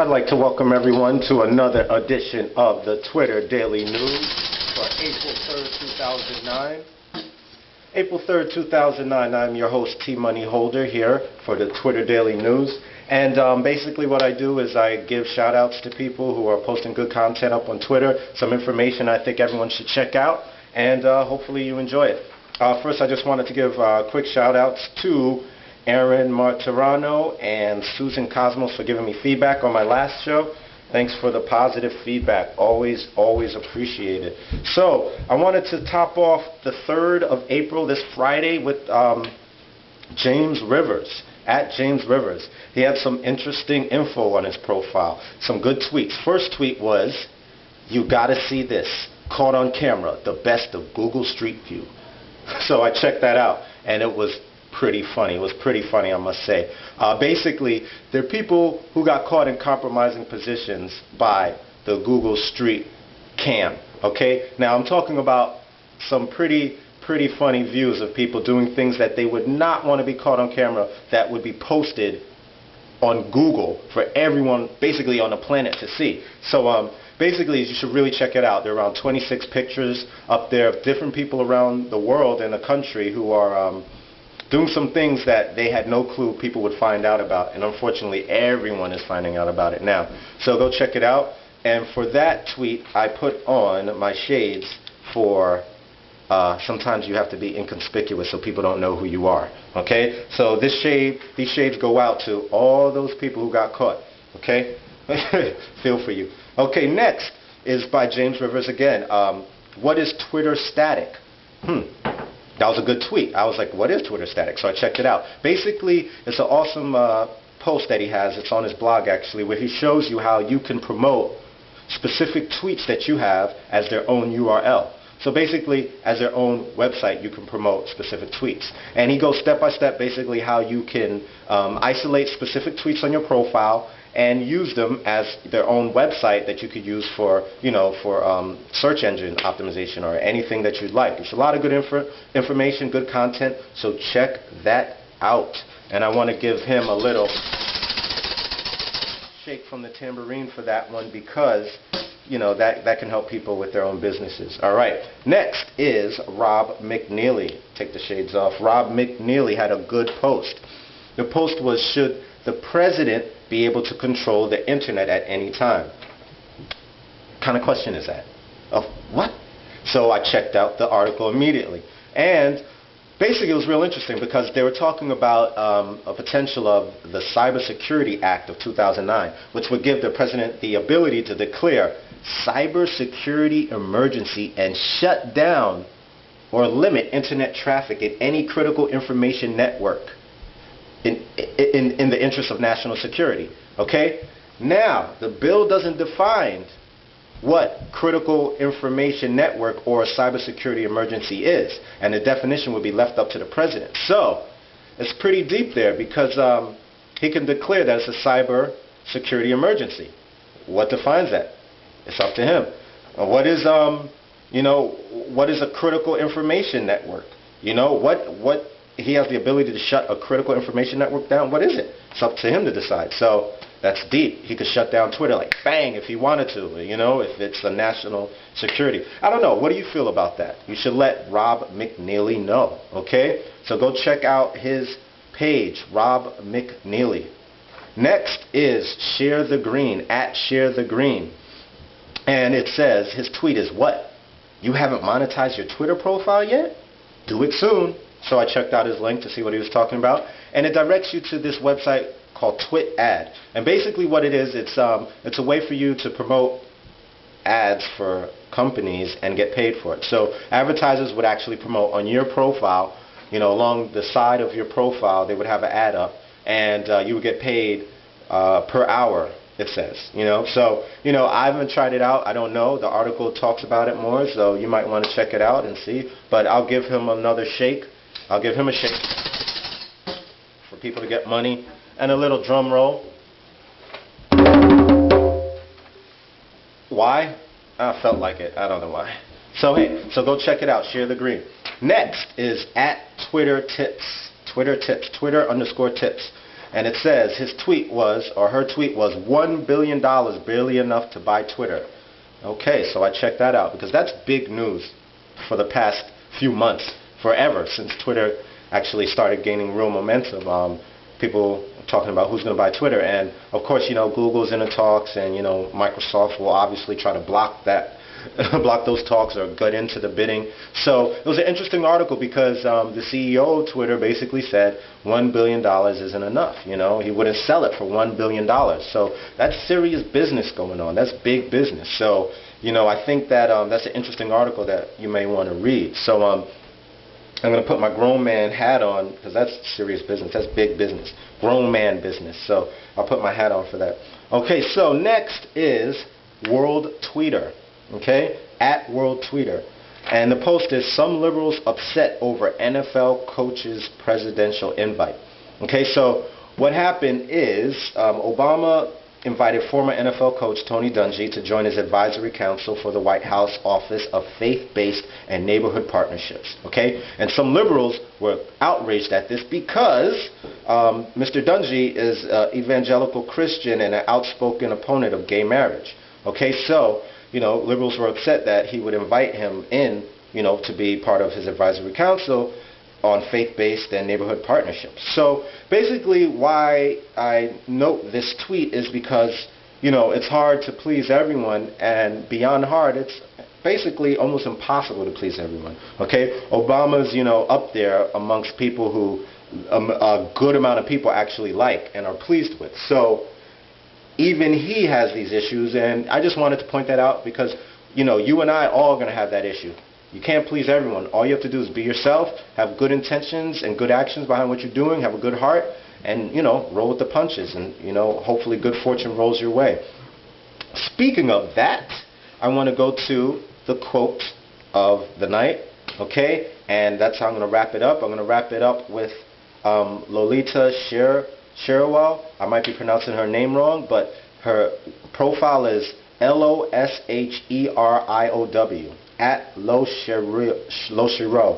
I'd like to welcome everyone to another edition of the Twitter Daily News for April 3rd, 2009. April 3rd, 2009, I'm your host, T-Money Holder, here for the Twitter Daily News. And basically what I do is I give shout-outs to people who are posting good content up on Twitter, some information I think everyone should check out, and hopefully you enjoy it. First, I just wanted to give quick shout-outs to Aaron Martirano and Susan Cosmos for giving me feedback on my last show. Thanks for the positive feedback. Always appreciate it. So, I wanted to top off the 3rd of April, this Friday, with James Rivers, at James Rivers. He had some interesting info on his profile, some good tweets. First tweet was, "You gotta see this, caught on camera, the best of Google Street View." So I checked that out, and it was pretty funny. It was pretty funny, I must say. Basically, there are people who got caught in compromising positions by the Google Street Cam. Okay? Now, I'm talking about some pretty funny views of people doing things that they would not want to be caught on camera, that would be posted on Google for everyone, basically on the planet, to see. So, basically, you should really check it out. There are around 26 pictures up there of different people around the world and the country who are doing some things that they had no clue people would find out about, and unfortunately everyone is finding out about it now. So go check it out. And for that tweet, I put on my shades for sometimes you have to be inconspicuous so people don't know who you are. Okay? So these shades go out to all those people who got caught. Okay? Feel for you. Okay, next is by James Rivers again. What is Twitter static? That was a good tweet. I was like, what is Twitter static? So I checked it out. Basically, it's an awesome post that he has. It's on his blog, actually, where he shows you how you can promote specific tweets that you have as their own URL. So basically, as their own website, you can promote specific tweets. And he goes step by step, basically, how you can isolate specific tweets on your profile and use them as their own website that you could use for, for search engine optimization or anything that you'd like. There's a lot of good information, good content, so check that out. And I want to give him a little shake from the tambourine for that one because, that can help people with their own businesses. All right, next is Rob McNeely. Take the shades off. Rob McNeely had a good post. The post was, should the president be able to control the internet at any time? What kind of question is that? Oh, what? So I checked out the article immediately. And basically it was real interesting because they were talking about a potential of the Cybersecurity Act of 2009, which would give the president the ability to declare cybersecurity emergency and shut down or limit internet traffic in any critical information network in the interest of national security. Okay? Now, the bill doesn't define what critical information network or cybersecurity emergency is, and the definition would be left up to the president. So, it's pretty deep there because he can declare that it's a cybersecurity emergency. What defines that? It's up to him. What is what is a critical information network? What he has the ability to shut a critical information network down. What is it? It's up to him to decide. So that's deep. He could shut down Twitter like bang if he wanted to, if it's a national security. I don't know. What do you feel about that? You should let Rob McNeely know. Okay? So go check out his page, Rob McNeely. Next is Share the Green, at Share the Green. And it says, his tweet is, what? You haven't monetized your Twitter profile yet? Do it soon. So I checked out his link to see what he was talking about, and it directs you to this website called TwitAd. And basically what it is, it's a way for you to promote ads for companies and get paid for it. So advertisers would actually promote on your profile, along the side of your profile, they would have an ad up, and you would get paid per hour, it says. So, I haven't tried it out. I don't know. The article talks about it more, so you might want to check it out and see. But I'll give him another shake. I'll give him a shake for people to get money, and a little drum roll. Why? I felt like it. I don't know why. So hey, go check it out. Share the Green. Next is at Twitter Tips. Twitter Tips. Twitter_tips. And it says his tweet was, or her tweet was, $1 billion, barely enough to buy Twitter. Okay, so I checked that out because that's big news for the past few months, forever, since Twitter actually started gaining real momentum. People talking about who's going to buy Twitter, and of course, you know, Google's in the talks, and you know, Microsoft will obviously try to block that, block those talks or get into the bidding. So it was an interesting article because the CEO of Twitter basically said $1 billion isn't enough. You know, he wouldn't sell it for $1 billion. So that's serious business going on. That's big business. So you know, I think that that's an interesting article that you may want to read. So I'm going to put my grown man hat on because that's serious business. That's big business. Grown man business. So I'll put my hat on for that. Okay, so next is World Tweeter. Okay, at World Tweeter. And the post is, some liberals upset over NFL coach's presidential invite. Okay, so what happened is Obama invited former NFL coach Tony Dungy to join his advisory council for the White House Office of Faith-Based and Neighborhood Partnerships. Okay, and some liberals were outraged at this because Mr. Dungy is an evangelical Christian and an outspoken opponent of gay marriage. Okay, so you know, liberals were upset that he would invite him in, you know, to be part of his advisory council on faith-based and neighborhood partnerships. So basically why I note this tweet is because, you know, it's hard to please everyone, and beyond hard, it's basically almost impossible to please everyone. Okay, Obama's, you know, up there amongst people who a good amount of people actually like and are pleased with. So even he has these issues, and I just wanted to point that out because, you know, you and I all are going to have that issue. You can't please everyone. All you have to do is be yourself, have good intentions and good actions behind what you're doing, have a good heart, and, you know, roll with the punches, and, you know, hopefully good fortune rolls your way. Speaking of that, I want to go to the quote of the night, okay? And that's how I'm going to wrap it up. I'm going to wrap it up with Lolita Sherawal. I might be pronouncing her name wrong, but her profile is LOSHERIOW, at Loshiro.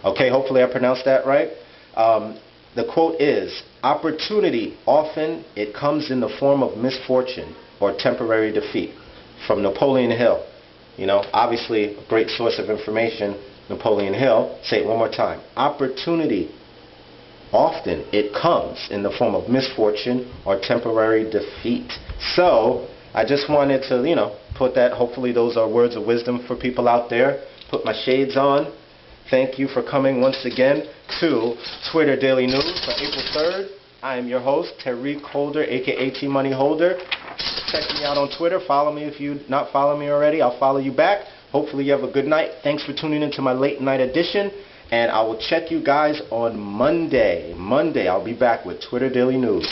Okay, hopefully I pronounced that right. The quote is, opportunity, often it comes in the form of misfortune or temporary defeat. From Napoleon Hill. You know, obviously a great source of information, Napoleon Hill. Say it one more time. Opportunity, often it comes in the form of misfortune or temporary defeat. So I just wanted to, you know, put that, hopefully those are words of wisdom for people out there. Put my shades on. Thank you for coming once again to Twitter Daily News for April 3rd. I am your host, Tariq Holder, aka T Money Holder. Check me out on Twitter. Follow me if you not follow me already. I'll follow you back. Hopefully you have a good night. Thanks for tuning into my late night edition. And I will check you guys on Monday. I'll be back with Twitter Daily News.